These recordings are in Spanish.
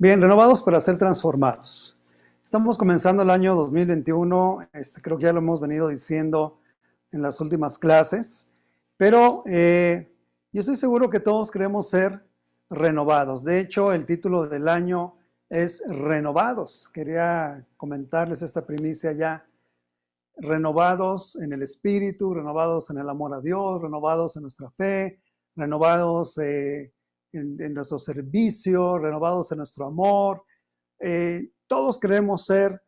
Bien, renovados para ser transformados. Estamos comenzando el año 2021, creo que ya lo hemos venido diciendo en las últimas clases, pero yo estoy seguro que todos queremos ser renovados. De hecho, el título del año es Renovados. Quería comentarles esta primicia ya. Renovados en el espíritu, renovados en el amor a Dios, renovados en nuestra fe, renovados en nuestro servicio, renovados en nuestro amor. Todos queremos ser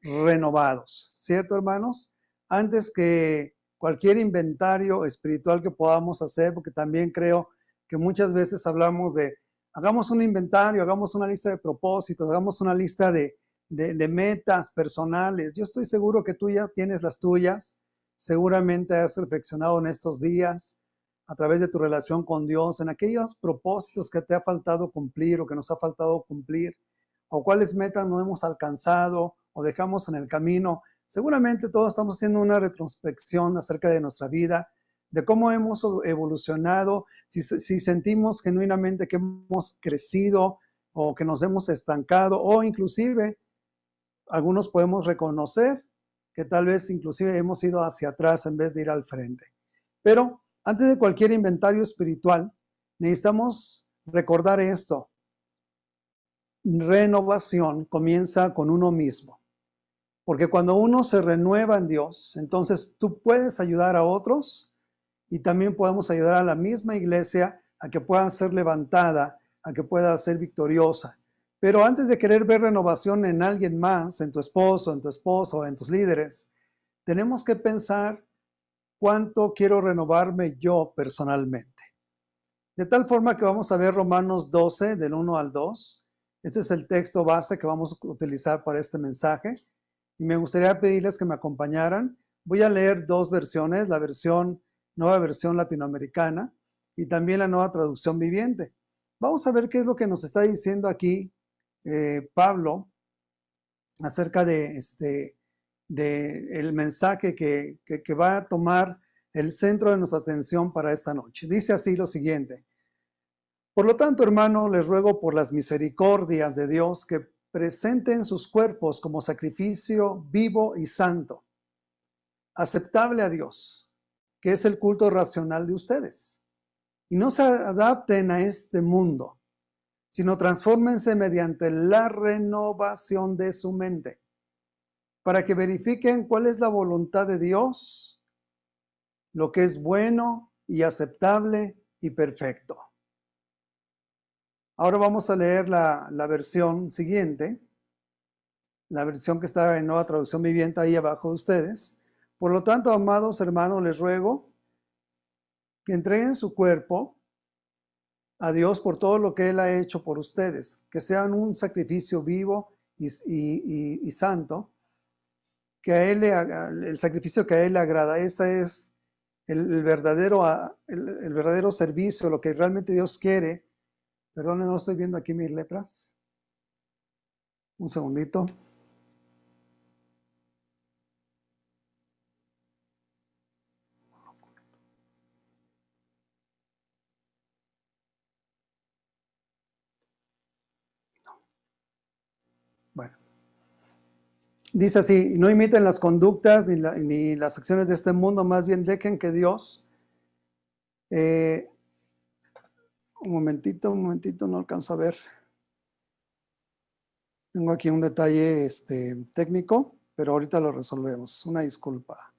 renovados, ¿cierto, hermanos? Antes que cualquier inventario espiritual que podamos hacer, porque también creo que muchas veces hablamos de, hagamos un inventario, hagamos una lista de propósitos, hagamos una lista de metas personales. Yo estoy seguro que tú ya tienes las tuyas, seguramente has reflexionado en estos días a través de tu relación con Dios, en aquellos propósitos que te ha faltado cumplir o que nos ha faltado cumplir, o cuáles metas no hemos alcanzado o dejamos en el camino. Seguramente todos estamos haciendo una retrospección acerca de nuestra vida, de cómo hemos evolucionado, si sentimos genuinamente que hemos crecido o que nos hemos estancado, o inclusive algunos podemos reconocer que tal vez inclusive hemos ido hacia atrás en vez de ir al frente. Pero antes de cualquier inventario espiritual, necesitamos recordar esto. Renovación comienza con uno mismo. Porque cuando uno se renueva en Dios, entonces tú puedes ayudar a otros y también podemos ayudar a la misma iglesia a que pueda ser levantada, a que pueda ser victoriosa. Pero antes de querer ver renovación en alguien más, en tu esposo, en tu esposa o en tus líderes, tenemos que pensar cuánto quiero renovarme yo personalmente. De tal forma que vamos a ver Romanos 12, del 1 al 2. Ese es el texto base que vamos a utilizar para este mensaje. Y me gustaría pedirles que me acompañaran. Voy a leer dos versiones, la nueva versión latinoamericana y también la nueva traducción viviente. Vamos a ver qué es lo que nos está diciendo aquí Pablo acerca de el mensaje que va a tomar el centro de nuestra atención para esta noche. Dice así lo siguiente: por lo tanto, hermano, les ruego por las misericordias de Dios que presenten sus cuerpos como sacrificio vivo y santo, aceptable a Dios, que es el culto racional de ustedes. Y no se adapten a este mundo, sino transfórmense mediante la renovación de su mente, para que verifiquen cuál es la voluntad de Dios, lo que es bueno y aceptable y perfecto. Ahora vamos a leer la versión siguiente, la versión que está en Nueva Traducción Viviente ahí abajo de ustedes. Por lo tanto, amados hermanos, les ruego que entreguen su cuerpo a Dios por todo lo que Él ha hecho por ustedes, que sean un sacrificio vivo y santo, que a Él el sacrificio que a Él le agrada. Ese es el verdadero servicio, lo que realmente Dios quiere. Perdón, no estoy viendo aquí mis letras. Un segundito. Bueno. Dice así: no imiten las conductas ni las acciones de este mundo, más bien dejen que Dios... un momentito, no alcanzo a ver. Tengo aquí un detalle técnico, pero ahorita lo resolvemos. Una disculpa.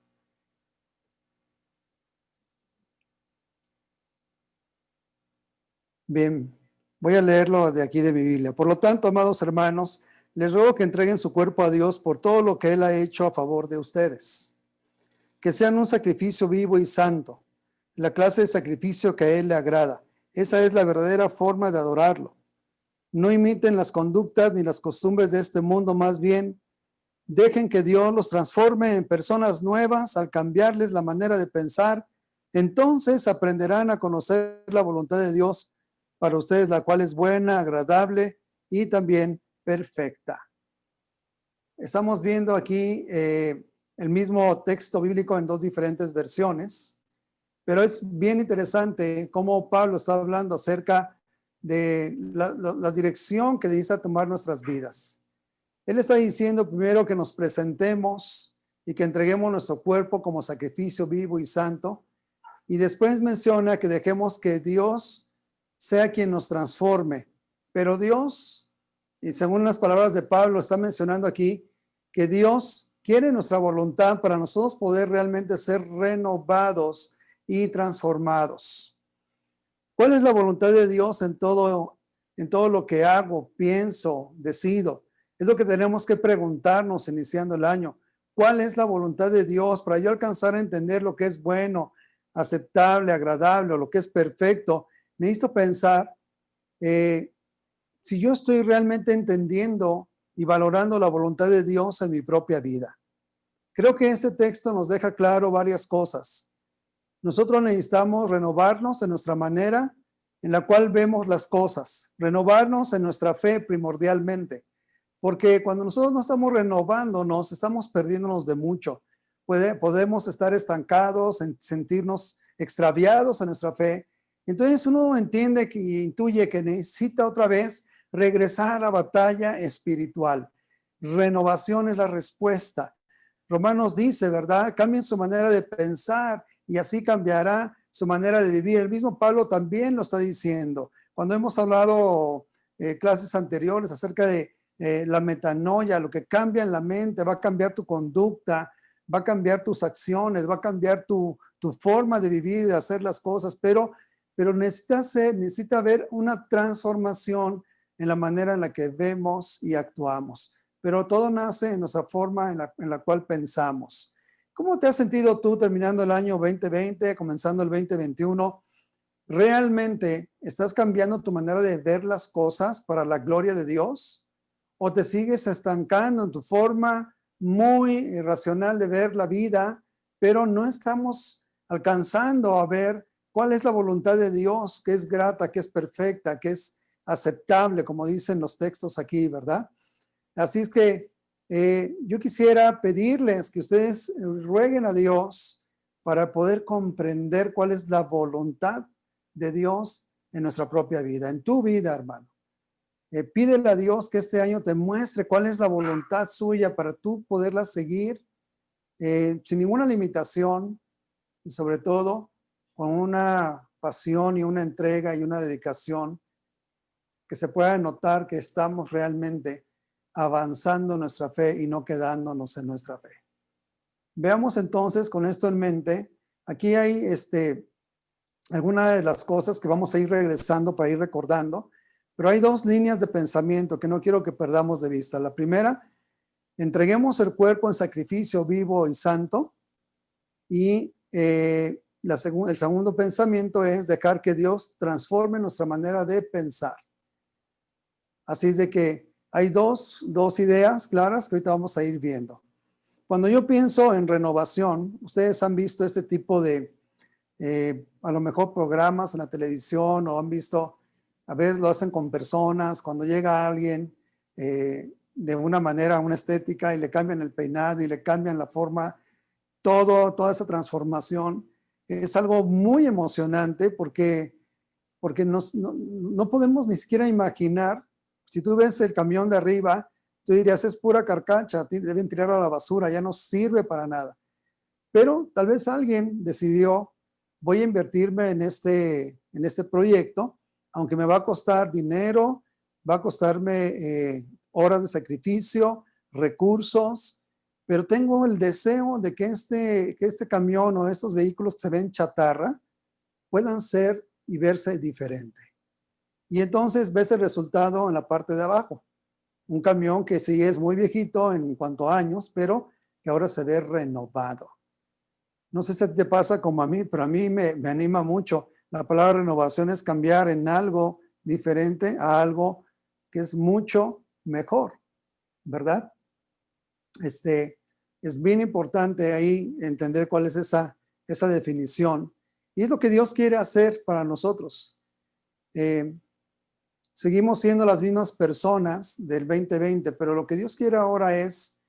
Bien, voy a leerlo de aquí de mi Biblia. Por lo tanto, amados hermanos, les ruego que entreguen su cuerpo a Dios por todo lo que Él ha hecho a favor de ustedes. Que sean un sacrificio vivo y santo, la clase de sacrificio que a Él le agrada. Esa es la verdadera forma de adorarlo. No imiten las conductas ni las costumbres de este mundo, más bien dejen que Dios los transforme en personas nuevas al cambiarles la manera de pensar. Entonces aprenderán a conocer la voluntad de Dios para ustedes, la cual es buena, agradable y también perfecta. Estamos viendo aquí el mismo texto bíblico en dos diferentes versiones, pero es bien interesante cómo Pablo está hablando acerca la dirección que necesita tomar nuestras vidas. Él está diciendo primero que nos presentemos y que entreguemos nuestro cuerpo como sacrificio vivo y santo. Y después menciona que dejemos que Dios sea quien nos transforme. Pero Dios, y según las palabras de Pablo, está mencionando aquí que Dios quiere nuestra voluntad para nosotros poder realmente ser renovados y transformados. ¿Cuál es la voluntad de Dios en todo lo que hago, pienso, decido? Es lo que tenemos que preguntarnos iniciando el año. ¿Cuál es la voluntad de Dios para yo alcanzar a entender lo que es bueno, aceptable, agradable o lo que es perfecto? Necesito pensar si yo estoy realmente entendiendo y valorando la voluntad de Dios en mi propia vida. Creo que este texto nos deja claro varias cosas. Nosotros necesitamos renovarnos en nuestra manera en la cual vemos las cosas, renovarnos en nuestra fe primordialmente, porque cuando nosotros no estamos renovándonos, estamos perdiéndonos de mucho. Podemos estar estancados, sentirnos extraviados en nuestra fe. Entonces uno entiende que intuye que necesita otra vez regresar a la batalla espiritual. Renovación es la respuesta. Romanos dice, ¿verdad? Cambien su manera de pensar y así cambiará su manera de vivir. El mismo Pablo también lo está diciendo. Cuando hemos hablado clases anteriores acerca de la metanoia, lo que cambia en la mente, va a cambiar tu conducta, va a cambiar tus acciones, va a cambiar tu forma de vivir y de hacer las cosas, pero necesita haber una transformación en la manera en la que vemos y actuamos. Pero todo nace en nuestra forma en la cual pensamos. ¿Cómo te has sentido tú terminando el año 2020, comenzando el 2021? ¿Realmente estás cambiando tu manera de ver las cosas para la gloria de Dios? ¿O te sigues estancando en tu forma muy racional de ver la vida, pero no estamos alcanzando a ver cuál es la voluntad de Dios, que es grata, que es perfecta, que es aceptable, como dicen los textos aquí, ¿verdad? Así es que yo quisiera pedirles que ustedes rueguen a Dios para poder comprender cuál es la voluntad de Dios en nuestra propia vida, en tu vida, hermano. Pídele a Dios que este año te muestre cuál es la voluntad suya para tú poderla seguir sin ninguna limitación y sobre todo con una pasión y una entrega y una dedicación que se pueda notar que estamos realmente avanzando en nuestra fe y no quedándonos en nuestra fe. Veamos entonces con esto en mente, aquí hay algunas de las cosas que vamos a ir regresando para ir recordando, pero hay dos líneas de pensamiento que no quiero que perdamos de vista. La primera, entreguemos el cuerpo en sacrificio vivo y santo, y el segundo pensamiento es dejar que Dios transforme nuestra manera de pensar. Así es de que hay dos ideas claras que ahorita vamos a ir viendo. Cuando yo pienso en renovación, ustedes han visto este tipo de, a lo mejor programas en la televisión o han visto, a veces lo hacen con personas, cuando llega alguien de una manera, una estética y le cambian el peinado y le cambian la forma, toda esa transformación es algo muy emocionante porque no podemos ni siquiera imaginar. Si tú ves el camión de arriba, tú dirías, es pura carcacha, deben tirarlo a la basura, ya no sirve para nada. Pero tal vez alguien decidió, voy a invertirme en este proyecto, aunque me va a costar dinero, va a costarme horas de sacrificio, recursos, pero tengo el deseo de que este camión o estos vehículos que se ven chatarra puedan ser y verse diferente. Y entonces ves el resultado en la parte de abajo. Un camión que sí es muy viejito en cuanto a años, pero que ahora se ve renovado. No sé si te pasa como a mí, pero a mí me anima mucho. La palabra renovación es cambiar en algo diferente a algo que es mucho mejor, ¿verdad? Es bien importante ahí entender cuál es esa definición. Y es lo que Dios quiere hacer para nosotros. Seguimos siendo las mismas personas del 2020, pero lo que Dios quiere ahora es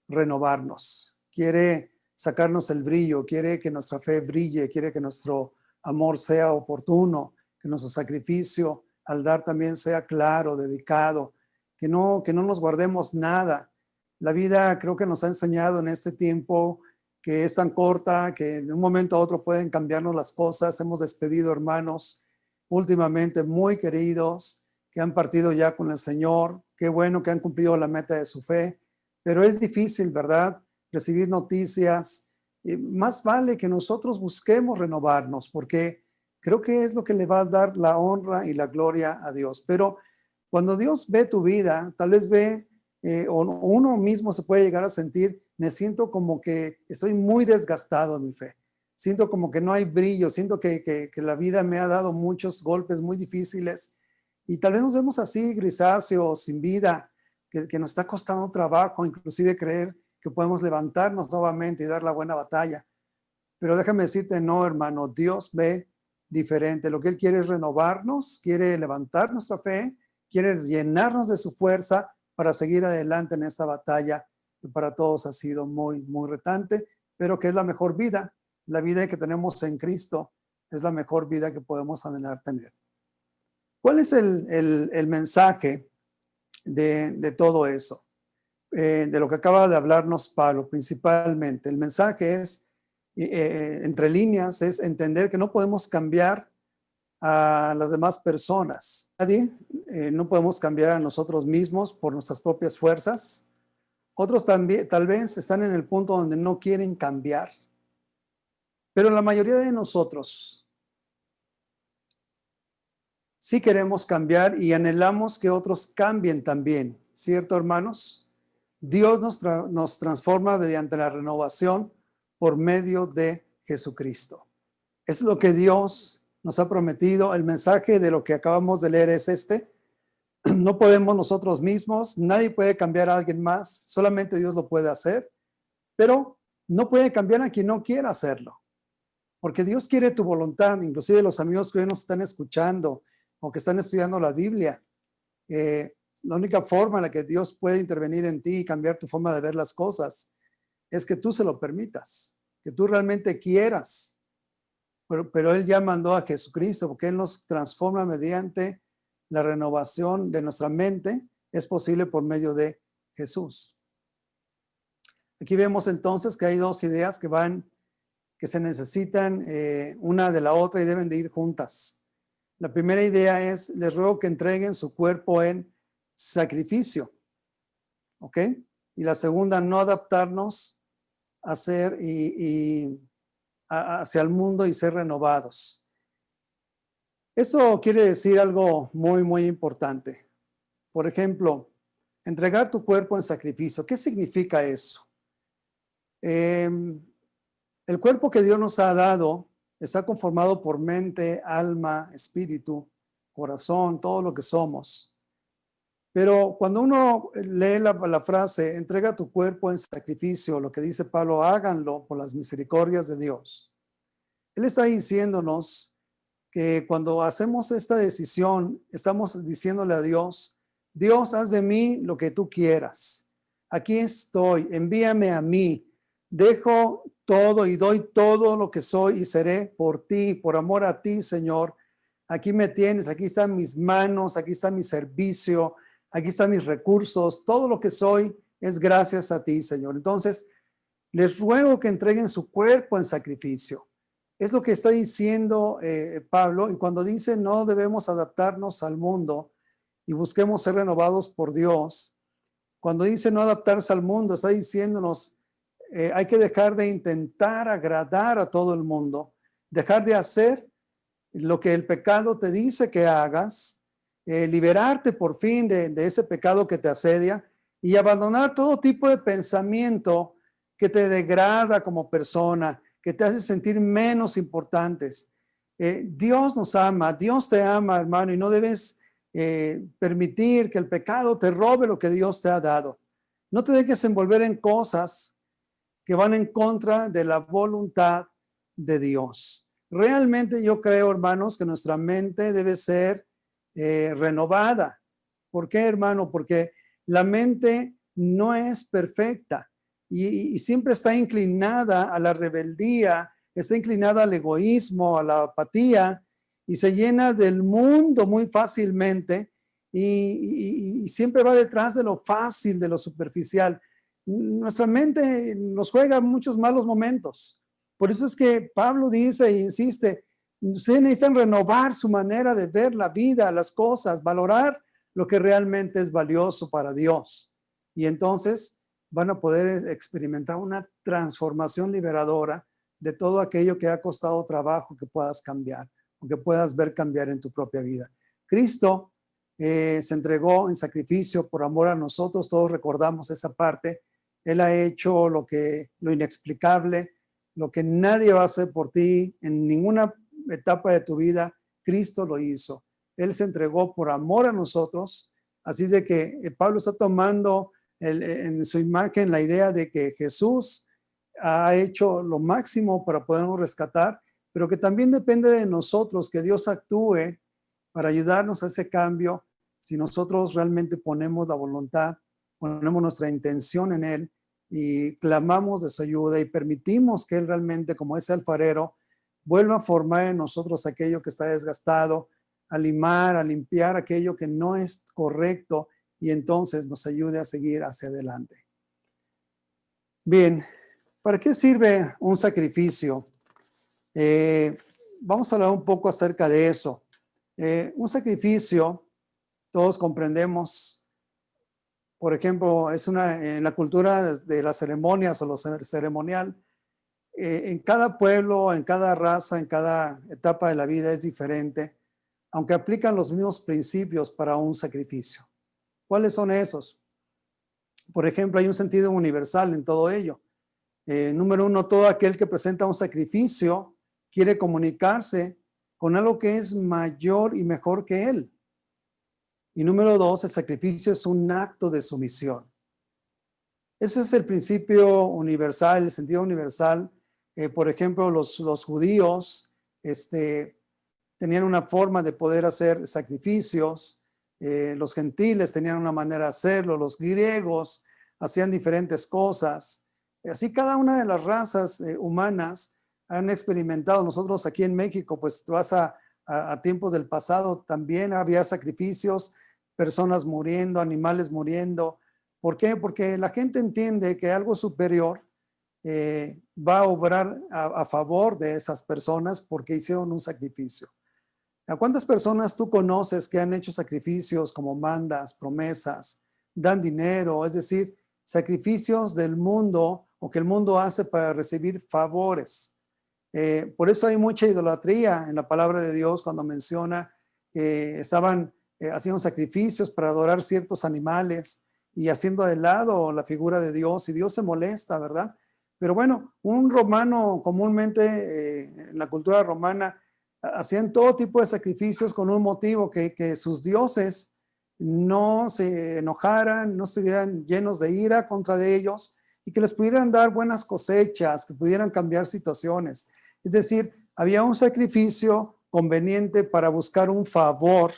renovarnos. Quiere sacarnos el brillo, quiere que nuestra fe brille, quiere que nuestro amor sea oportuno, que nuestro sacrificio al dar también sea claro, dedicado, que no nos guardemos nada. La vida creo que nos ha enseñado en este tiempo que es tan corta, que de un momento a otro pueden cambiarnos las cosas. Hemos despedido hermanos últimamente muy queridos que han partido ya con el Señor. Qué bueno que han cumplido la meta de su fe, pero es difícil, ¿verdad? Recibir noticias. Más vale que nosotros busquemos renovarnos, porque creo que es lo que le va a dar la honra y la gloria a Dios. Pero cuando Dios ve tu vida, tal vez ve, o uno mismo se puede llegar a sentir, me siento como que estoy muy desgastado en mi fe. Siento como que no hay brillo, siento que la vida me ha dado muchos golpes muy difíciles y tal vez nos vemos así, grisáceos, sin vida, que nos está costando trabajo, inclusive creer que podemos levantarnos nuevamente y dar la buena batalla. Pero déjame decirte, no, hermano, Dios ve diferente. Lo que Él quiere es renovarnos, quiere levantar nuestra fe, quiere llenarnos de su fuerza para seguir adelante en esta batalla que para todos ha sido muy, muy retante, pero que es la mejor vida. La vida que tenemos en Cristo es la mejor vida que podemos anhelar tener. ¿Cuál es el mensaje de todo eso? De lo que acaba de hablarnos Pablo, principalmente. El mensaje es, entre líneas, es entender que no podemos cambiar a las demás personas. Nadie, no podemos cambiar a nosotros mismos por nuestras propias fuerzas. Otros también, tal vez, están en el punto donde no quieren cambiar. Pero la mayoría de nosotros sí queremos cambiar y anhelamos que otros cambien también, ¿cierto, hermanos? Dios nos transforma mediante la renovación por medio de Jesucristo. Es lo que Dios nos ha prometido. El mensaje de lo que acabamos de leer es este. No podemos nosotros mismos, nadie puede cambiar a alguien más, solamente Dios lo puede hacer, pero no puede cambiar a quien no quiera hacerlo, porque Dios quiere tu voluntad. Inclusive los amigos que hoy nos están escuchando o que están estudiando la Biblia, la única forma en la que Dios puede intervenir en ti y cambiar tu forma de ver las cosas es que tú se lo permitas, que tú realmente quieras. Pero Él ya mandó a Jesucristo, porque Él nos transforma mediante la renovación de nuestra mente. Es posible por medio de Jesús. Aquí vemos entonces que hay dos ideas que se necesitan una de la otra y deben de ir juntas. La primera idea es, les ruego que entreguen su cuerpo en sacrificio, ¿ok? Y la segunda, no adaptarnos a ser hacia el mundo y ser renovados. Eso quiere decir algo muy, muy importante. Por ejemplo, entregar tu cuerpo en sacrificio. ¿Qué significa eso? El cuerpo que Dios nos ha dado está conformado por mente, alma, espíritu, corazón, todo lo que somos. Pero cuando uno lee la frase, entrega tu cuerpo en sacrificio, lo que dice Pablo, háganlo por las misericordias de Dios. Él está diciéndonos que cuando hacemos esta decisión, estamos diciéndole a Dios, Dios, haz de mí lo que tú quieras. Aquí estoy, envíame a mí. Dejo todo y doy todo lo que soy y seré por ti, por amor a ti, Señor. Aquí me tienes, aquí están mis manos, aquí está mi servicio, aquí están mis recursos. Todo lo que soy es gracias a ti, Señor. Entonces, les ruego que entreguen su cuerpo en sacrificio. Es lo que está diciendo Pablo, y cuando dice no debemos adaptarnos al mundo y busquemos ser renovados por Dios, cuando dice no adaptarse al mundo, está diciéndonos hay que dejar de intentar agradar a todo el mundo, dejar de hacer lo que el pecado te dice que hagas, liberarte por fin de ese pecado que te asedia y abandonar todo tipo de pensamiento que te degrada como persona, que te hace sentir menos importantes. Dios nos ama, Dios te ama, hermano, y no debes permitir que el pecado te robe lo que Dios te ha dado. No te dejes envolver en cosas que van en contra de la voluntad de Dios. Realmente yo creo, hermanos, que nuestra mente debe ser renovada. ¿Por qué, hermano? Porque la mente no es perfecta y siempre está inclinada a la rebeldía, está inclinada al egoísmo, a la apatía, y se llena del mundo muy fácilmente y siempre va detrás de lo fácil, de lo superficial. Nuestra mente nos juega muchos malos momentos. Por eso es que Pablo dice e insiste, ustedes necesitan renovar su manera de ver la vida, las cosas, valorar lo que realmente es valioso para Dios. Y entonces van a poder experimentar una transformación liberadora de todo aquello que ha costado trabajo que puedas cambiar o que puedas ver cambiar en tu propia vida. Cristo se entregó en sacrificio por amor a nosotros, todos recordamos esa parte. Él ha hecho lo inexplicable, lo que nadie va a hacer por ti en ninguna etapa de tu vida. Cristo lo hizo. Él se entregó por amor a nosotros. Así de que Pablo está tomando en su imagen la idea de que Jesús ha hecho lo máximo para podernos rescatar, pero que también depende de nosotros que Dios actúe para ayudarnos a ese cambio si nosotros realmente ponemos la voluntad, ponemos nuestra intención en Él y clamamos de su ayuda y permitimos que Él realmente, como ese alfarero, vuelva a formar en nosotros aquello que está desgastado, a limar, a limpiar aquello que no es correcto y entonces nos ayude a seguir hacia adelante. Bien, ¿para qué sirve un sacrificio? Vamos a hablar un poco acerca de eso. Un sacrificio, todos comprendemos, por ejemplo, en la cultura de las ceremonias o lo ceremonial, en cada pueblo, en cada raza, en cada etapa de la vida es diferente, aunque aplican los mismos principios para un sacrificio. ¿Cuáles son esos? Por ejemplo, hay un sentido universal en todo ello. Número uno, todo aquel que presenta un sacrificio quiere comunicarse con algo que es mayor y mejor que él. Y número dos, el sacrificio es un acto de sumisión. Ese es el principio universal, el sentido universal. Por ejemplo, los judíos tenían una forma de poder hacer sacrificios. Los gentiles tenían una manera de hacerlo. Los griegos hacían diferentes cosas. Así cada una de las razas humanas han experimentado. Nosotros aquí en México, pues vas a tiempos del pasado, también había sacrificios, personas muriendo, animales muriendo. ¿Por qué? Porque la gente entiende que algo superior va a obrar a favor de esas personas porque hicieron un sacrificio. ¿A cuántas personas tú conoces que han hecho sacrificios como mandas, promesas, dan dinero, es decir, sacrificios del mundo o que el mundo hace para recibir favores? Por eso hay mucha idolatría en la palabra de Dios cuando menciona que estaban haciendo sacrificios para adorar ciertos animales y haciendo de lado la figura de Dios, y Dios se molesta, ¿verdad? Pero bueno, un romano comúnmente en la cultura romana hacían todo tipo de sacrificios con un motivo, que sus dioses no se enojaran, no estuvieran llenos de ira contra de ellos y que les pudieran dar buenas cosechas, que pudieran cambiar situaciones. Es decir, había un sacrificio conveniente para buscar un favor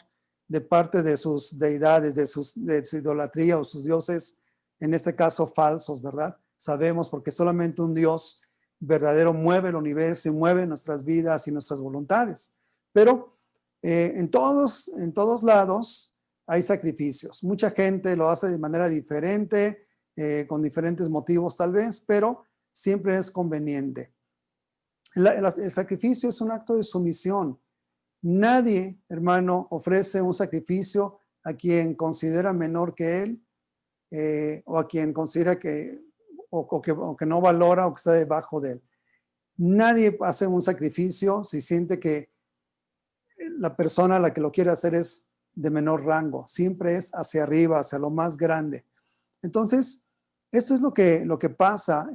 de parte de sus deidades, de su idolatría o sus dioses, en este caso falsos, ¿verdad? Sabemos porque solamente un Dios verdadero mueve el universo y mueve nuestras vidas y nuestras voluntades. Pero en todos lados hay sacrificios. Mucha gente lo hace de manera diferente, con diferentes motivos tal vez, pero siempre es conveniente. El sacrificio es un acto de sumisión. Nadie, hermano, ofrece un sacrificio a quien considera menor que él, o a quien considera que no valora o que está debajo de él. Nadie hace un sacrificio si siente que la persona a la que lo quiere hacer es de menor rango. Siempre es hacia arriba, hacia lo más grande. Entonces, esto es lo que pasa.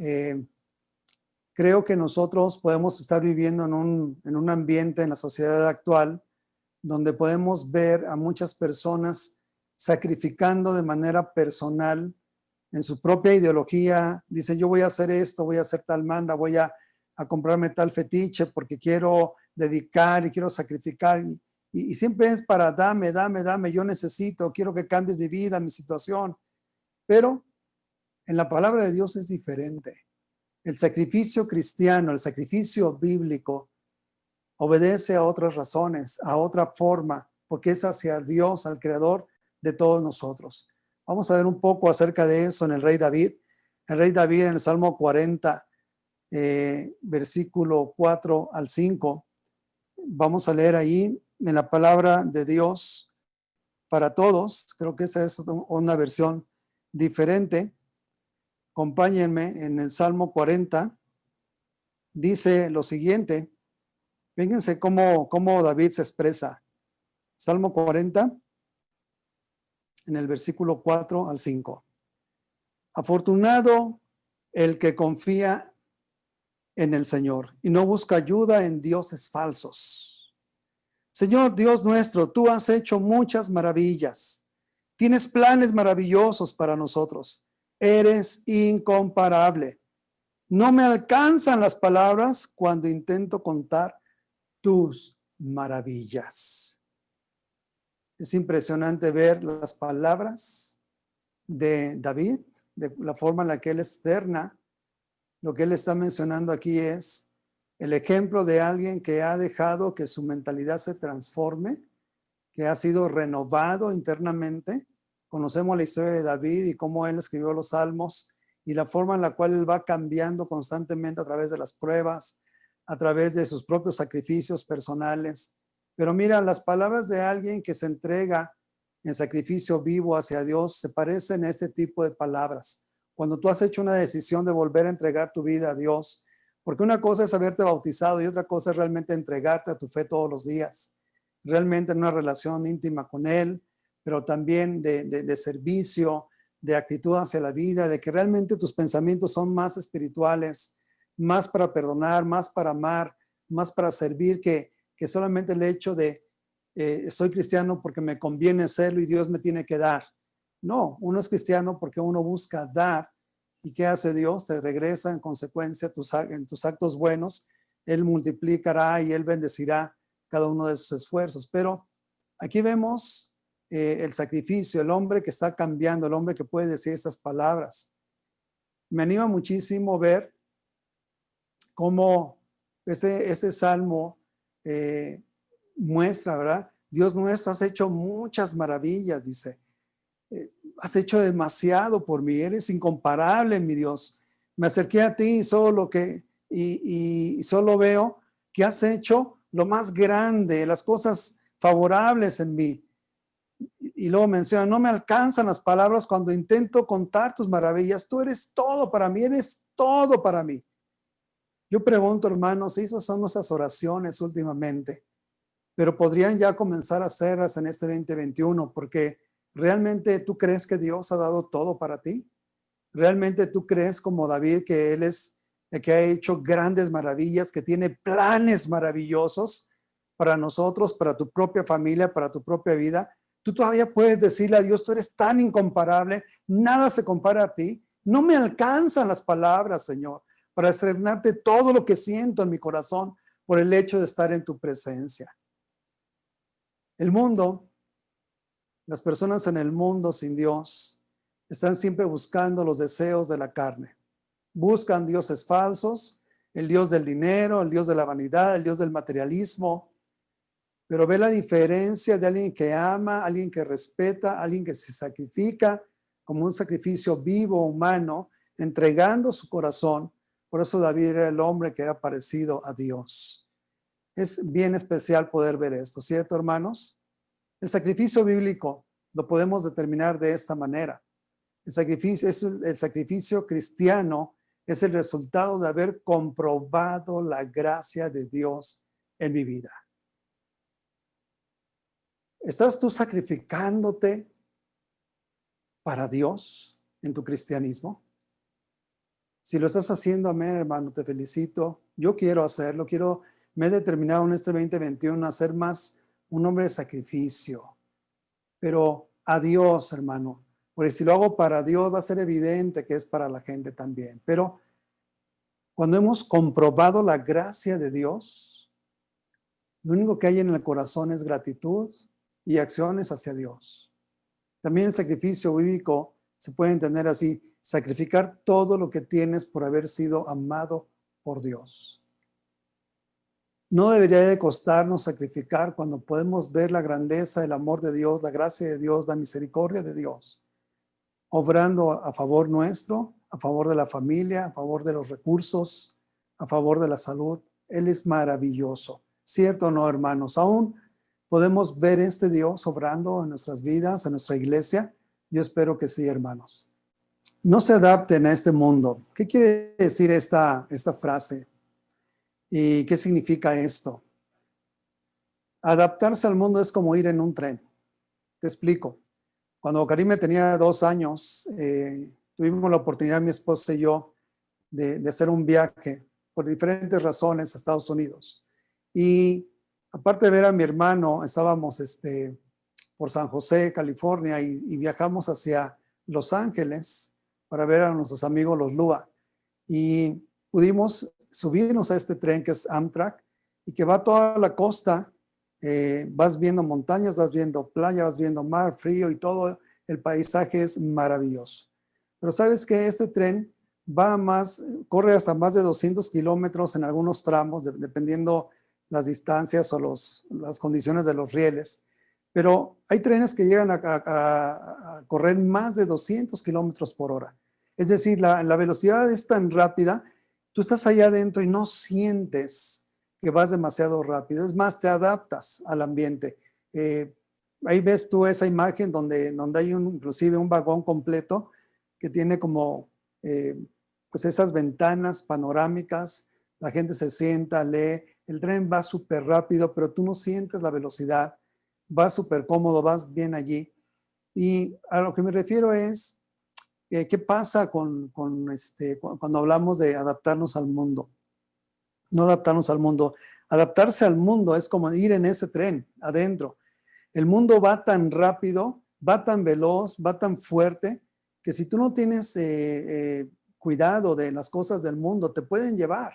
Creo que nosotros podemos estar viviendo en un ambiente en la sociedad actual donde podemos ver a muchas personas sacrificando de manera personal en su propia ideología. Dicen, yo voy a hacer esto, voy a hacer tal manda, voy a comprarme tal fetiche porque quiero dedicar y quiero sacrificar. Y siempre es para dame, yo necesito, quiero que cambies mi vida, mi situación. Pero en la palabra de Dios es diferente. El sacrificio cristiano, el sacrificio bíblico, obedece a otras razones, a otra forma, porque es hacia Dios, al Creador de todos nosotros. Vamos a ver un poco acerca de eso en el rey David. El rey David en el Salmo 40, versículo 4 al 5. Vamos a leer ahí en la palabra de Dios para todos. Creo que esta es una versión diferente. Acompáñenme en el Salmo 40. Dice lo siguiente. Fíjense cómo David se expresa. Salmo 40, en el versículo 4 al 5. Afortunado el que confía en el Señor y no busca ayuda en dioses falsos. Señor Dios nuestro, tú has hecho muchas maravillas. Tienes planes maravillosos para nosotros. Eres incomparable. No me alcanzan las palabras cuando intento contar tus maravillas. Es impresionante ver las palabras de David, de la forma en la que él externa. Lo que él está mencionando aquí es el ejemplo de alguien que ha dejado que su mentalidad se transforme, que ha sido renovado internamente. Conocemos la historia de David y cómo él escribió los salmos y la forma en la cual él va cambiando constantemente a través de las pruebas, a través de sus propios sacrificios personales. Pero mira, las palabras de alguien que se entrega en sacrificio vivo hacia Dios se parecen a este tipo de palabras. Cuando tú has hecho una decisión de volver a entregar tu vida a Dios, porque una cosa es haberte bautizado y otra cosa es realmente entregarte a tu fe todos los días, realmente en una relación íntima con Él, pero también de servicio, de actitud hacia la vida, de que realmente tus pensamientos son más espirituales, más para perdonar, más para amar, más para servir que solamente el hecho de soy cristiano porque me conviene serlo y Dios me tiene que dar. No, uno es cristiano porque uno busca dar. ¿Y qué hace Dios? Te regresa en consecuencia en tus actos buenos. Él multiplicará y Él bendecirá cada uno de sus esfuerzos. Pero aquí vemos el sacrificio, el hombre que está cambiando, el hombre que puede decir estas palabras. Me anima muchísimo ver cómo este salmo muestra, ¿verdad? Dios nuestro, has hecho muchas maravillas, dice. Has hecho demasiado por mí, eres incomparable, mi Dios. Me acerqué a ti y solo veo que has hecho lo más grande, las cosas favorables en mí. Y luego menciona, no me alcanzan las palabras cuando intento contar tus maravillas. Tú eres todo para mí, eres todo para mí. Yo pregunto, hermanos, si esas son nuestras oraciones últimamente, pero podrían ya comenzar a hacerlas en este 2021, porque ¿realmente tú crees que Dios ha dado todo para ti? ¿Realmente tú crees como David que Él es el que ha hecho grandes maravillas, que tiene planes maravillosos para nosotros, para tu propia familia, para tu propia vida? Tú todavía puedes decirle a Dios, tú eres tan incomparable, nada se compara a ti. No me alcanzan las palabras, Señor, para estrenarte todo lo que siento en mi corazón por el hecho de estar en tu presencia. El mundo, las personas en el mundo sin Dios, están siempre buscando los deseos de la carne. Buscan dioses falsos, el dios del dinero, el dios de la vanidad, el dios del materialismo. Pero ve la diferencia de alguien que ama, alguien que respeta, alguien que se sacrifica como un sacrificio vivo, humano, entregando su corazón. Por eso David era el hombre que era parecido a Dios. Es bien especial poder ver esto, ¿cierto, hermanos? El sacrificio bíblico lo podemos determinar de esta manera. El sacrificio cristiano es el resultado de haber comprobado la gracia de Dios en mi vida. ¿Estás tú sacrificándote para Dios en tu cristianismo? Si lo estás haciendo, amén, hermano, te felicito. Yo quiero hacerlo, me he determinado en este 2021 a ser más un hombre de sacrificio. Pero a Dios, hermano, porque si lo hago para Dios va a ser evidente que es para la gente también. Pero cuando hemos comprobado la gracia de Dios, lo único que hay en el corazón es gratitud y acciones hacia Dios. También el sacrificio bíblico se puede entender así, sacrificar todo lo que tienes por haber sido amado por Dios. No debería de costarnos sacrificar cuando podemos ver la grandeza, el amor de Dios, la gracia de Dios, la misericordia de Dios, obrando a favor nuestro, a favor de la familia, a favor de los recursos, a favor de la salud. Él es maravilloso. ¿Cierto o no, hermanos? Aún podemos ver este Dios obrando en nuestras vidas, en nuestra iglesia. Yo espero que sí, hermanos. No se adapten a este mundo. ¿Qué quiere decir esta frase? ¿Y qué significa esto? Adaptarse al mundo es como ir en un tren. Te explico. Cuando Karime tenía 2 años, tuvimos la oportunidad, mi esposa y yo, de hacer un viaje por diferentes razones a Estados Unidos. Y aparte de ver a mi hermano, estábamos por San José, California, y viajamos hacia Los Ángeles para ver a nuestros amigos los Lua. Y pudimos subirnos a este tren que es Amtrak y que va toda la costa. Vas viendo montañas, vas viendo playa, vas viendo mar, frío y todo el paisaje es maravilloso. Pero sabes que este tren corre hasta más de 200 kilómetros en algunos tramos, dependiendo las distancias o las condiciones de los rieles. Pero hay trenes que llegan a correr más de 200 kilómetros por hora. Es decir, la velocidad es tan rápida, tú estás allá adentro y no sientes que vas demasiado rápido. Es más, te adaptas al ambiente. Ahí ves tú esa imagen donde hay inclusive un vagón completo que tiene como pues esas ventanas panorámicas. La gente se sienta, lee. El tren va súper rápido, pero tú no sientes la velocidad. Vas súper cómodo, vas bien allí. Y a lo que me refiero es, ¿qué pasa cuando hablamos de adaptarnos al mundo? No adaptarnos al mundo. Adaptarse al mundo es como ir en ese tren adentro. El mundo va tan rápido, va tan veloz, va tan fuerte, que si tú no tienes cuidado de las cosas del mundo, te pueden llevar.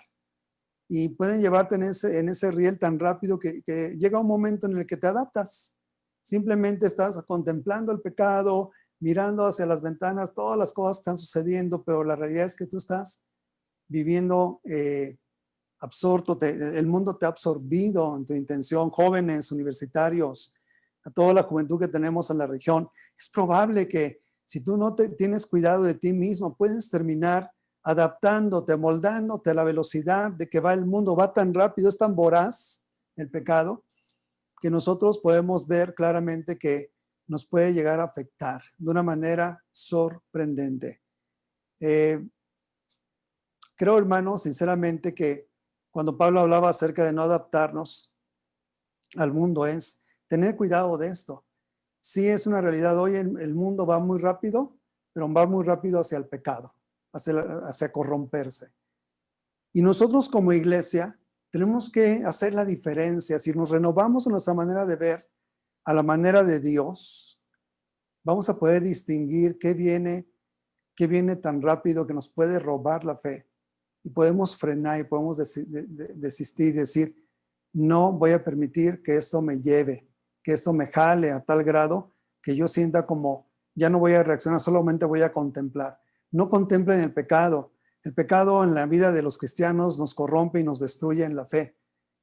Y pueden llevarte en ese riel tan rápido que llega un momento en el que te adaptas. Simplemente estás contemplando el pecado, mirando hacia las ventanas, todas las cosas están sucediendo, pero la realidad es que tú estás viviendo absorto, el mundo te ha absorbido en tu intención. Jóvenes, universitarios, a toda la juventud que tenemos en la región, es probable que si tú no tienes cuidado de ti mismo, puedes terminar adaptándote, moldándote a la velocidad de que va el mundo. Va tan rápido, es tan voraz el pecado, que nosotros podemos ver claramente que nos puede llegar a afectar de una manera sorprendente. Creo, hermano, sinceramente, que cuando Pablo hablaba acerca de no adaptarnos al mundo, es tener cuidado de esto. Sí, es una realidad. Hoy el mundo va muy rápido, pero va muy rápido hacia el pecado, hacia corromperse. Y nosotros como iglesia tenemos que hacer la diferencia. Si nos renovamos en nuestra manera de ver a la manera de Dios, vamos a poder distinguir qué viene tan rápido que nos puede robar la fe. Y podemos frenar y podemos desistir y decir, no voy a permitir que esto me lleve, que esto me jale a tal grado que yo sienta como, ya no voy a reaccionar, solamente voy a contemplar. No contemplen el pecado. El pecado en la vida de los cristianos nos corrompe y nos destruye en la fe.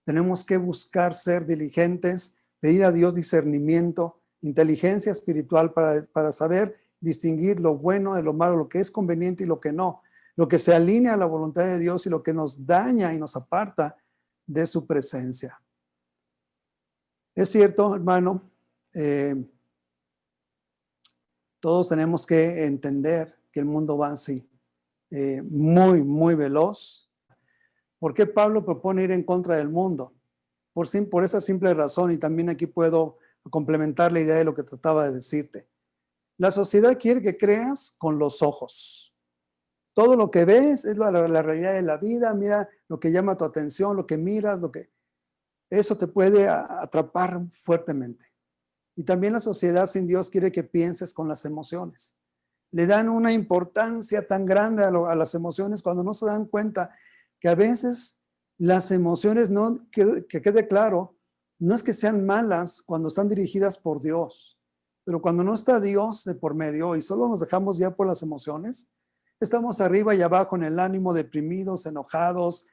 Tenemos que buscar ser diligentes, pedir a Dios discernimiento, inteligencia espiritual para saber distinguir lo bueno de lo malo, lo que es conveniente y lo que no, lo que se alinea a la voluntad de Dios y lo que nos daña y nos aparta de su presencia. Es cierto, hermano, todos tenemos que entender que el mundo va así, muy, muy veloz. ¿Por qué Pablo propone ir en contra del mundo? Por esa simple razón, y también aquí puedo complementar la idea de lo que trataba de decirte. La sociedad quiere que creas con los ojos. Todo lo que ves es la realidad de la vida. Mira lo que llama tu atención, lo que miras, eso te puede atrapar fuertemente. Y también la sociedad sin Dios quiere que pienses con las emociones. Le dan una importancia tan grande a las emociones cuando no se dan cuenta que a veces las emociones, que quede claro, no es que sean malas cuando están dirigidas por Dios, pero cuando no está Dios de por medio y solo nos dejamos ya por las emociones, estamos arriba y abajo en el ánimo, deprimidos, enojados,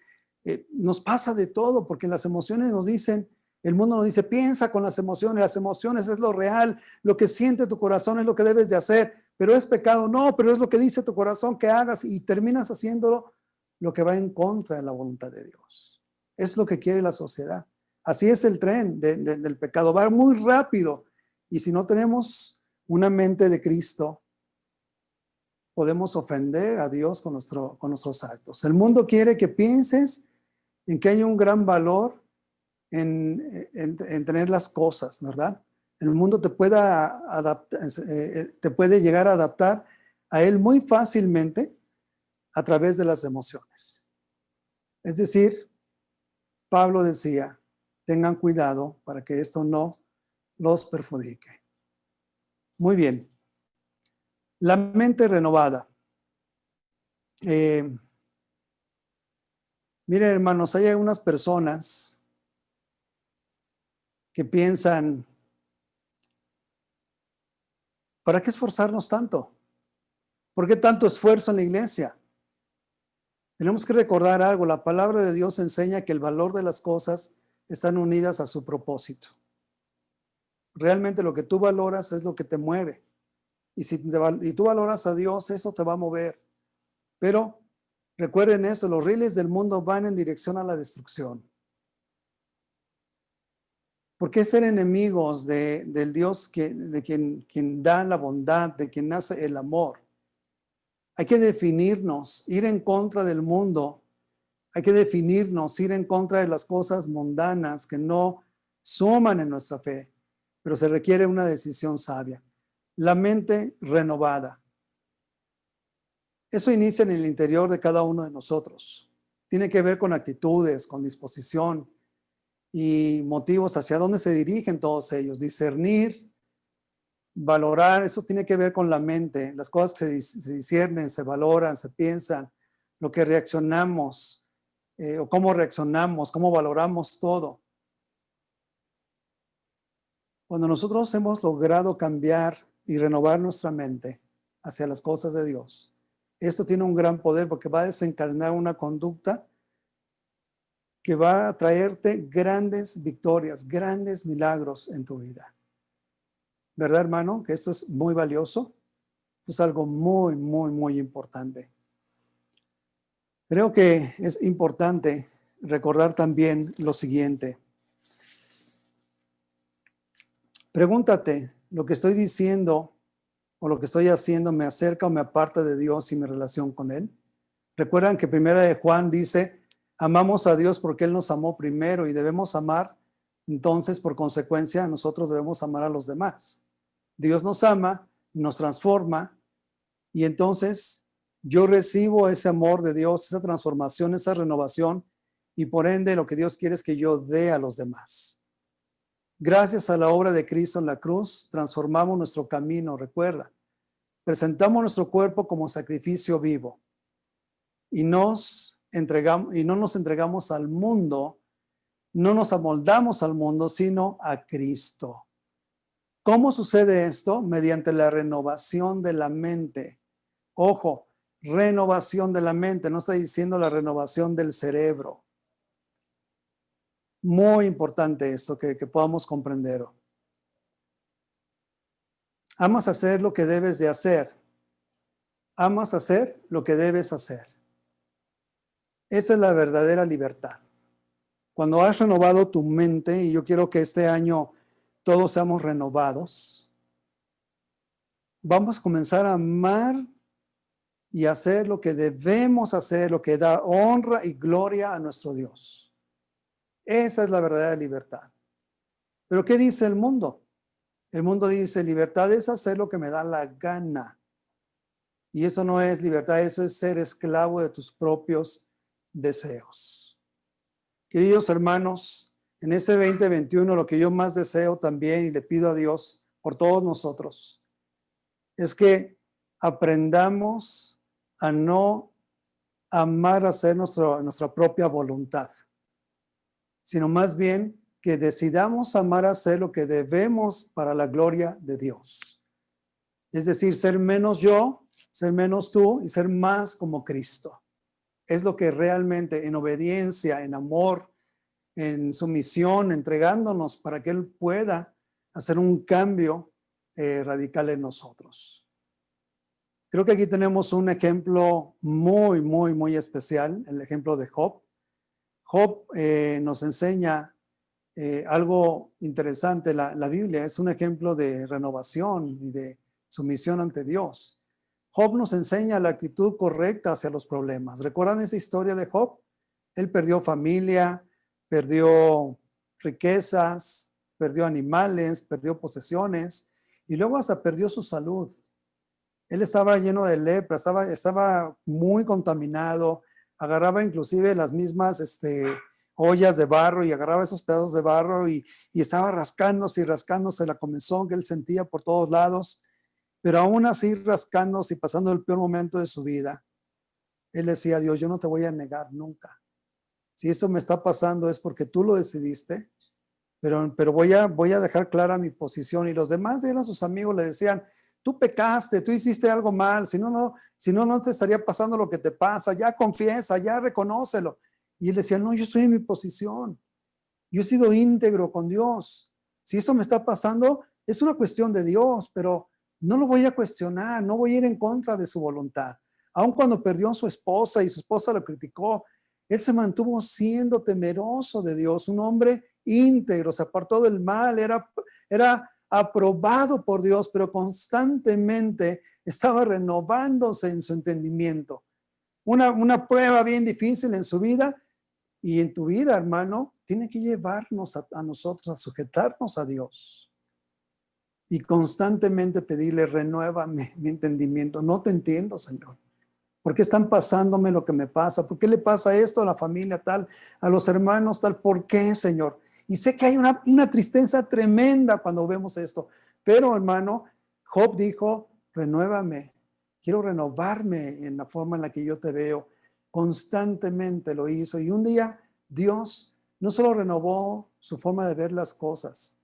nos pasa de todo, porque las emociones nos dicen, el mundo nos dice, piensa con las emociones es lo real, lo que siente tu corazón es lo que debes de hacer, pero es pecado, no, pero es lo que dice tu corazón que hagas y terminas haciendo lo que va en contra de la voluntad de Dios. Es lo que quiere la sociedad. Así es el tren del pecado, va muy rápido y si no tenemos una mente de Cristo, podemos ofender a Dios con nuestros actos. El mundo quiere que pienses en que hay un gran valor en tener las cosas, ¿verdad? El mundo te puede llegar a adaptar a él muy fácilmente a través de las emociones. Es decir, Pablo decía, tengan cuidado para que esto no los perjudique. Muy bien. La mente renovada. Miren, hermanos, hay algunas personas que piensan, ¿para qué esforzarnos tanto? ¿Por qué tanto esfuerzo en la iglesia? Tenemos que recordar algo, la palabra de Dios enseña que el valor de las cosas están unidas a su propósito. Realmente lo que tú valoras es lo que te mueve. Y si tú valoras a Dios, eso te va a mover. Pero recuerden esto, los rieles del mundo van en dirección a la destrucción. ¿Por qué ser enemigos del Dios de quien da la bondad, de quien nace el amor? Hay que definirnos, ir en contra del mundo. Hay que definirnos, ir en contra de las cosas mundanas que no suman en nuestra fe, pero se requiere una decisión sabia. La mente renovada. Eso inicia en el interior de cada uno de nosotros. Tiene que ver con actitudes, con disposición y motivos hacia dónde se dirigen todos ellos. Discernir, valorar, eso tiene que ver con la mente. Las cosas que se disciernen, se valoran, se piensan, lo que reaccionamos, o cómo reaccionamos, cómo valoramos todo. Cuando nosotros hemos logrado cambiar y renovar nuestra mente hacia las cosas de Dios, esto tiene un gran poder porque va a desencadenar una conducta que va a traerte grandes victorias, grandes milagros en tu vida. ¿Verdad, hermano? Que esto es muy valioso. Esto es algo muy, muy, muy importante. Creo que es importante recordar también lo siguiente. Pregúntate, ¿lo que estoy diciendo o lo que estoy haciendo me acerca o me aparta de Dios y mi relación con Él? Recuerdan que primera de Juan dice, amamos a Dios porque Él nos amó primero y debemos amar, entonces por consecuencia nosotros debemos amar a los demás. Dios nos ama, nos transforma y entonces yo recibo ese amor de Dios, esa transformación, esa renovación y por ende lo que Dios quiere es que yo dé a los demás. Gracias a la obra de Cristo en la cruz, transformamos nuestro camino, recuerda. Presentamos nuestro cuerpo como sacrificio vivo y no nos entregamos al mundo, no nos amoldamos al mundo, sino a Cristo. ¿Cómo sucede esto? Mediante la renovación de la mente. Ojo, renovación de la mente, no está diciendo la renovación del cerebro. Muy importante esto que podamos comprender. Amas hacer lo que debes de hacer. Amas hacer lo que debes hacer. Esa es la verdadera libertad. Cuando has renovado tu mente, y yo quiero que este año todos seamos renovados, vamos a comenzar a amar y hacer lo que debemos hacer, lo que da honra y gloria a nuestro Dios. Esa es la verdadera libertad. ¿Pero qué dice el mundo? El mundo dice, libertad es hacer lo que me da la gana. Y eso no es libertad, eso es ser esclavo de tus propios deseos. Queridos hermanos, en este 2021 lo que yo más deseo también y le pido a Dios por todos nosotros es que aprendamos a no amar hacer nuestra propia voluntad, sino más bien que decidamos amar hacer lo que debemos para la gloria de Dios. Es decir, ser menos yo, ser menos tú y ser más como Cristo. es lo que realmente en obediencia, en amor, en sumisión, entregándonos para que Él pueda hacer un cambio radical en nosotros. Creo que aquí tenemos un ejemplo muy, muy, muy especial, el ejemplo de Job. Job nos enseña algo interesante. La Biblia es un ejemplo de renovación y de sumisión ante Dios. Job nos enseña la actitud correcta hacia los problemas. ¿Recuerdan esa historia de Job? Él perdió familia, perdió riquezas, perdió animales, perdió posesiones y luego hasta perdió su salud. Él estaba lleno de lepra, estaba muy contaminado, agarraba inclusive las mismas ollas de barro y agarraba esos pedazos de barro y estaba rascándose y rascándose la comezón que él sentía por todos lados, pero aún así rascándose y pasando el peor momento de su vida, él decía a Dios, yo no te voy a negar nunca. Si esto me está pasando es porque tú lo decidiste, pero voy a dejar clara mi posición. Y los demás eran sus amigos, le decían, tú pecaste, tú hiciste algo mal, si no te estaría pasando lo que te pasa, ya confiesa, ya reconócelo. Y él decía, no, yo estoy en mi posición, yo he sido íntegro con Dios. Si esto me está pasando, es una cuestión de Dios, pero no lo voy a cuestionar, no voy a ir en contra de su voluntad. Aun cuando perdió a su esposa y su esposa lo criticó, él se mantuvo siendo temeroso de Dios, un hombre íntegro, se apartó del mal, era aprobado por Dios, pero constantemente estaba renovándose en su entendimiento. Una prueba bien difícil en su vida y en tu vida, hermano, tiene que llevarnos a nosotros a sujetarnos a Dios y constantemente pedirle, renuévame mi entendimiento. No te entiendo, Señor. ¿Por qué están pasándome lo que me pasa? ¿Por qué le pasa esto a la familia tal, a los hermanos tal? ¿Por qué, Señor? Y sé que hay una tristeza tremenda cuando vemos esto. Pero, hermano, Job dijo, renuévame. Quiero renovarme en la forma en la que yo te veo. Constantemente lo hizo. Y un día Dios no solo renovó su forma de ver las cosas,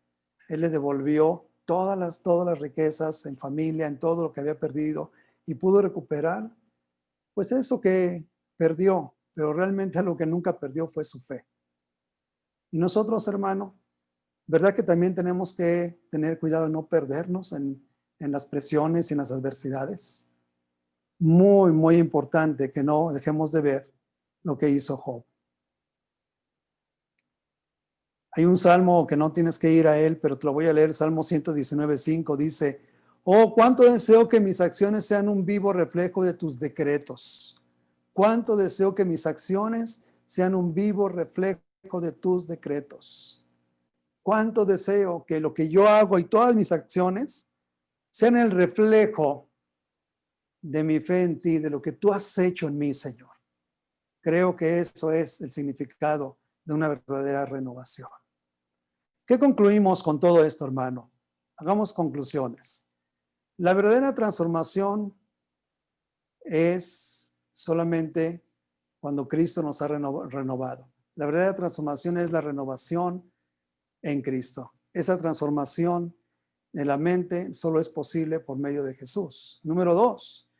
Él le devolvió todas las riquezas en familia, en todo lo que había perdido y pudo recuperar pues eso que perdió, pero realmente lo que nunca perdió fue su fe. Y nosotros, hermano, ¿verdad que también tenemos que tener cuidado de no perdernos en las presiones y en las adversidades? Muy, muy importante que no dejemos de ver lo que hizo Job. Hay un salmo que no tienes que ir a él, pero te lo voy a leer, Salmo 119:5, dice, oh, cuánto deseo que mis acciones sean un vivo reflejo de tus decretos. Cuánto deseo que mis acciones sean un vivo reflejo de tus decretos. Cuánto deseo que lo que yo hago y todas mis acciones sean el reflejo de mi fe en ti, de lo que tú has hecho en mí, Señor. Creo que eso es el significado de una verdadera renovación. ¿Qué concluimos con todo esto, hermano? Hagamos conclusiones. La verdadera transformación es solamente cuando Cristo nos ha renovado. La verdadera transformación es la renovación en Cristo. Esa transformación de la mente solo es posible por medio de Jesús. Número 2,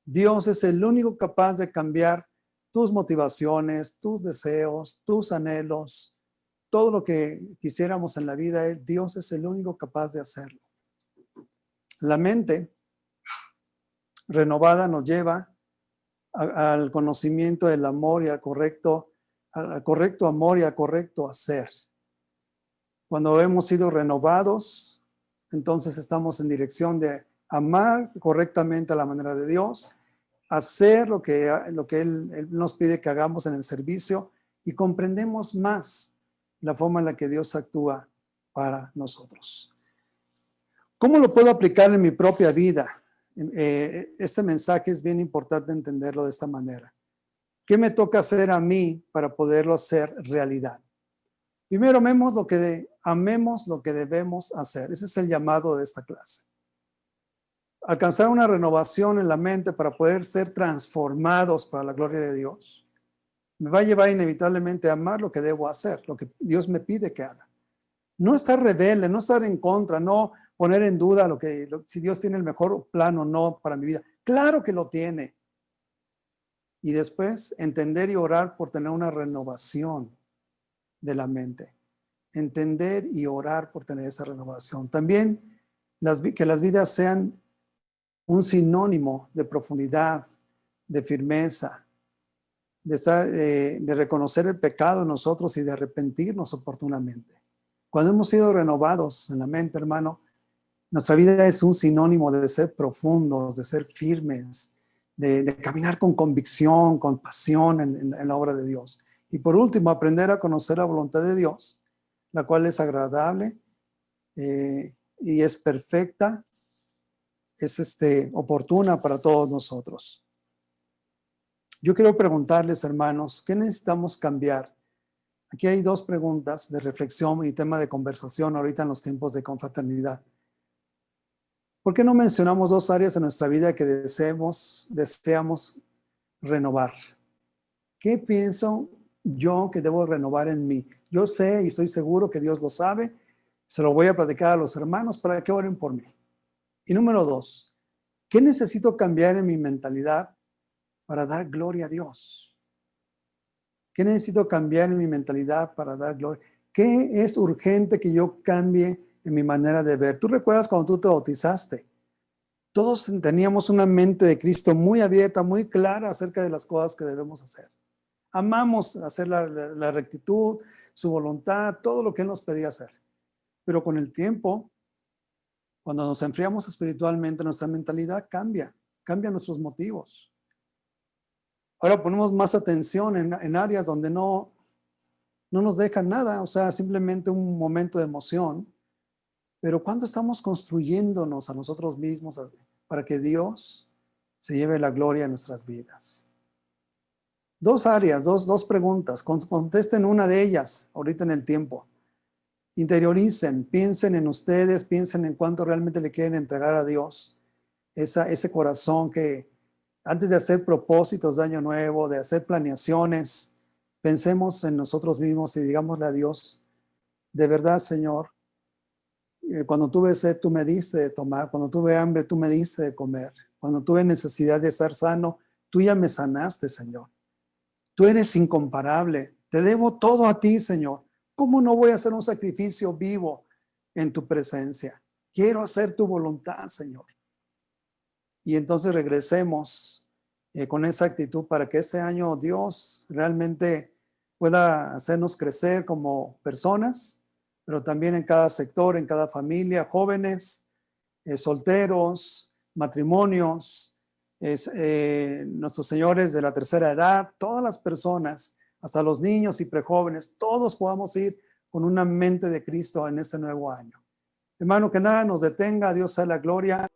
Dios es el único capaz de cambiar tus motivaciones, tus deseos, tus anhelos, todo lo que quisiéramos en la vida, Dios es el único capaz de hacerlo. La mente renovada nos lleva al conocimiento del amor y al correcto amor y al correcto hacer. Cuando hemos sido renovados, entonces estamos en dirección de amar correctamente a la manera de Dios, hacer lo que Él nos pide que hagamos en el servicio y comprendemos más la forma en la que Dios actúa para nosotros. ¿Cómo lo puedo aplicar en mi propia vida? Este mensaje es bien importante entenderlo de esta manera. ¿Qué me toca hacer a mí para poderlo hacer realidad? Primero, amemos lo que debemos hacer. Ese es el llamado de esta clase. Alcanzar una renovación en la mente para poder ser transformados para la gloria de Dios me va a llevar inevitablemente a amar lo que debo hacer, lo que Dios me pide que haga. No estar rebelde, no estar en contra, no poner en duda si Dios tiene el mejor plan o no para mi vida. Claro que lo tiene. Y después entender y orar por tener una renovación de la mente. Entender y orar por tener esa renovación. También que las vidas sean un sinónimo de profundidad, de firmeza, de reconocer el pecado en nosotros y de arrepentirnos oportunamente. Cuando hemos sido renovados en la mente, hermano, nuestra vida es un sinónimo de ser profundos, de ser firmes, de caminar con convicción, con pasión en la obra de Dios. Y por último, aprender a conocer la voluntad de Dios, la cual es agradable y es perfecta, es oportuna para todos nosotros. Yo quiero preguntarles, hermanos, ¿qué necesitamos cambiar? Aquí hay dos preguntas de reflexión y tema de conversación ahorita en los tiempos de confraternidad. ¿Por qué no mencionamos dos áreas en nuestra vida que deseamos renovar? ¿Qué pienso yo que debo renovar en mí? Yo sé y estoy seguro que Dios lo sabe. Se lo voy a platicar a los hermanos para que oren por mí. Y número dos, ¿qué necesito cambiar en mi mentalidad para dar gloria a Dios? ¿Qué necesito cambiar en mi mentalidad para dar gloria? ¿Qué es urgente que yo cambie en mi manera de ver? ¿Tú recuerdas cuando tú te bautizaste? Todos teníamos una mente de Cristo muy abierta, muy clara acerca de las cosas que debemos hacer. Amamos hacer la rectitud, su voluntad, todo lo que Él nos pedía hacer. Pero con el tiempo, cuando nos enfriamos espiritualmente, nuestra mentalidad cambia nuestros motivos. Ahora ponemos más atención en áreas donde no nos dejan nada, o sea, simplemente un momento de emoción. Pero ¿cuándo estamos construyéndonos a nosotros mismos para que Dios se lleve la gloria en nuestras vidas? Dos áreas, dos preguntas. Contesten una de ellas ahorita en el tiempo. Interioricen, piensen en ustedes, piensen en cuánto realmente le quieren entregar a Dios. Ese corazón que antes de hacer propósitos de año nuevo, de hacer planeaciones, pensemos en nosotros mismos y digámosle a Dios, de verdad, Señor, cuando tuve sed, tú me diste de tomar. Cuando tuve hambre, tú me diste de comer. Cuando tuve necesidad de estar sano, tú ya me sanaste, Señor. Tú eres incomparable. Te debo todo a ti, Señor. ¿Cómo no voy a hacer un sacrificio vivo en tu presencia? Quiero hacer tu voluntad, Señor. Y entonces regresemos con esa actitud para que este año Dios realmente pueda hacernos crecer como personas, pero también en cada sector, en cada familia, jóvenes, solteros, matrimonios, nuestros señores de la tercera edad, todas las personas, hasta los niños y prejóvenes, todos podamos ir con una mente de Cristo en este nuevo año. Hermano, que nada nos detenga, Dios sea la gloria.